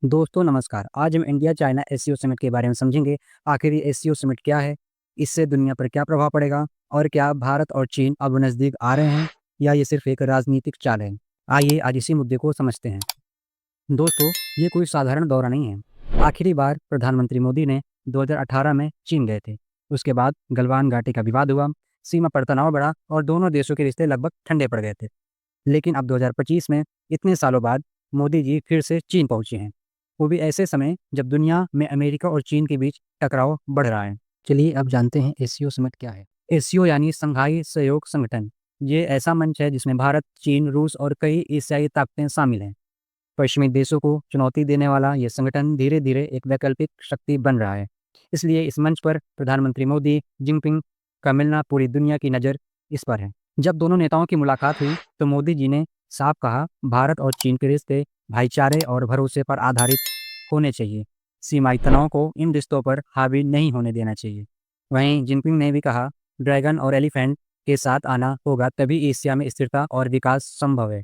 दोस्तों नमस्कार। आज हम इंडिया चाइना एससीओ समिट के बारे में समझेंगे। आखिर ये एससीओ समिट क्या है, इससे दुनिया पर क्या प्रभाव पड़ेगा और क्या भारत और चीन अब नज़दीक आ रहे हैं या ये सिर्फ एक राजनीतिक चाल है। आइए आज इसी मुद्दे को समझते हैं। दोस्तों, ये कोई साधारण दौरा नहीं है। आखिरी बार प्रधानमंत्री मोदी ने 2018 में चीन गए थे। उसके बाद गलवान घाटी का विवाद हुआ, सीमा पर तनाव बढ़ा और दोनों देशों के रिश्ते लगभग ठंडे पड़ गए थे। लेकिन अब 2025 में इतने सालों बाद मोदी जी फिर से चीन पहुंचे हैं। वो भी ऐसे समय जब दुनिया में अमेरिका और चीन के बीच टकराव बढ़ रहा है। चलिए अब जानते हैं एससीओ समिट क्या है। एससीओ यानी संघाई सहयोग संगठन। ये ऐसा मंच है जिसमें भारत, चीन, रूस और कई एशियाई ताकतें शामिल हैं। पश्चिमी देशों को चुनौती देने वाला ये संगठन धीरे धीरे एक वैकल्पिक शक्ति बन रहा है। इसलिए इस मंच पर प्रधानमंत्री मोदी जिनपिंग का मिलना पूरी दुनिया की नज़र इस पर है। जब दोनों नेताओं की मुलाकात हुई तो मोदी जी ने साफ कहा, भारत और चीन के रिश्ते भाईचारे और भरोसे पर आधारित होने चाहिए। सीमाई तनाव को इन रिश्तों पर हावी नहीं होने देना चाहिए। वहीं जिनपिंग ने भी कहा, ड्रैगन और एलिफेंट के साथ आना होगा, तभी एशिया में स्थिरता और विकास संभव है।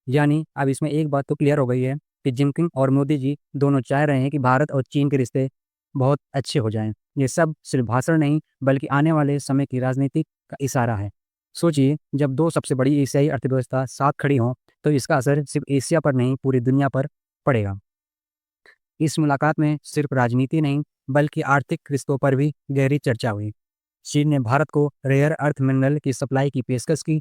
यानी अब इसमें एक बात तो क्लियर हो गई है कि जिनपिंग और मोदी जी दोनों चाह रहे हैं कि भारत और चीन के रिश्ते बहुत अच्छे हो जाएं। ये सब सिर्फ भाषण नहीं, बल्कि आने वाले समय की राजनीति का इशारा है। सोचिए, जब दो सबसे बड़ी एशियाई अर्थव्यवस्था साथ खड़ी हों, तो इसका असर सिर्फ एशिया पर नहीं, पूरी दुनिया पर पड़ेगा। इस मुलाकात में सिर्फ राजनीति नहीं, बल्कि आर्थिक रिश्तों पर भी गहरी चर्चा हुई। चीन ने भारत को रेयर अर्थ मिनरल की सप्लाई की पेशकश की।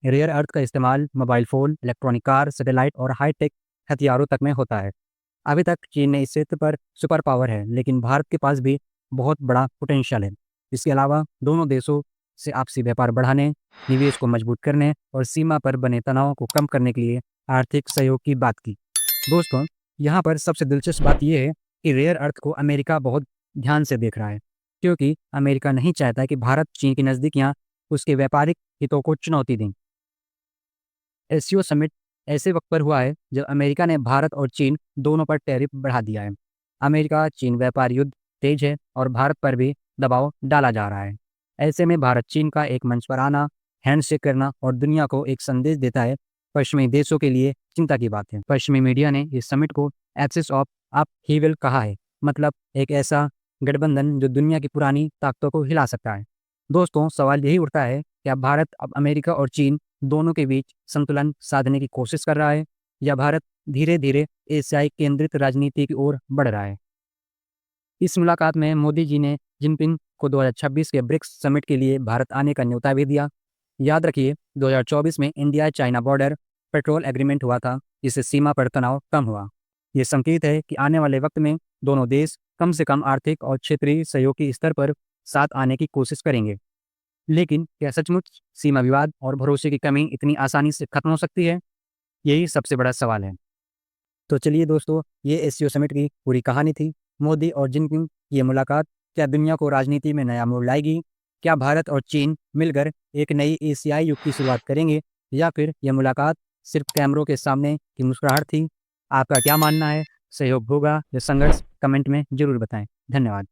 रेयर अर्थ का इस्तेमाल mobile phone, electronic car, satellite और हाईटेक हथियारों तक में होता है। अभी तक चीन ने इस क्षेत्र पर सुपर पावर है, लेकिन भारत के पास भी बहुत बड़ा पोटेंशियल है। इसके अलावा दोनों देशों से आपसी व्यापार बढ़ाने, निवेश को मजबूत करने और सीमा पर बने तनाव को कम करने के लिए आर्थिक सहयोग की बात की। दोस्तों, यहाँ पर सबसे दिलचस्प बात यह है कि रेयर अर्थ को अमेरिका बहुत ध्यान से देख रहा है, क्योंकि अमेरिका नहीं चाहता कि भारत चीन की नज़दीकियाँ उसके व्यापारिक हितों को चुनौती दें। एससीओ समिट ऐसे वक्त पर हुआ है जब अमेरिका ने भारत और चीन दोनों पर टैरिफ बढ़ा दिया है। अमेरिका चीन व्यापार युद्ध तेज है और भारत पर भी दबाव डाला जा रहा है। ऐसे में भारत चीन का एक मंच पर आना, हैंडशेक करना और दुनिया को एक संदेश देता है, पश्चिमी देशों के लिए चिंता की बात है। पश्चिमी मीडिया ने इस समिट को एक्सिस ऑफ अप हीविल कहा है, मतलब एक ऐसा गठबंधन जो दुनिया की पुरानी ताकतों को हिला सकता है। दोस्तों, सवाल यही उठता है, क्या भारत अब अमेरिका और चीन दोनों के बीच संतुलन साधने की कोशिश कर रहा है, या भारत धीरे धीरे एशियाई केंद्रित राजनीति की ओर बढ़ रहा है। इस मुलाकात में मोदी जी ने जिनपिंग को 2026 के ब्रिक्स समिट के लिए भारत आने का न्योता भी दिया। याद रखिए, 2024 में India China border patrol agreement हुआ था, जिससे सीमा पर तनाव कम हुआ। ये संकेत है कि आने वाले वक्त में दोनों देश कम से कम आर्थिक और क्षेत्रीय सहयोग के स्तर पर साथ आने की कोशिश करेंगे। लेकिन क्या सचमुच सीमा विवाद और भरोसे की कमी इतनी आसानी से खत्म हो सकती है? यही सबसे बड़ा सवाल है। तो चलिए दोस्तों, ये एससीओ समिट की पूरी कहानी थी। मोदी और जिनपिंग की ये मुलाकात क्या दुनिया को राजनीति में नया मोड़ लाएगी? क्या भारत और चीन मिलकर एक नई एशियाई युग की शुरुआत करेंगे, या फिर यह मुलाकात सिर्फ कैमरों के सामने की मुस्कुराहट थी? आपका क्या मानना है? सहयोग होगा या संघर्ष? कमेंट में जरूर बताएं। धन्यवाद।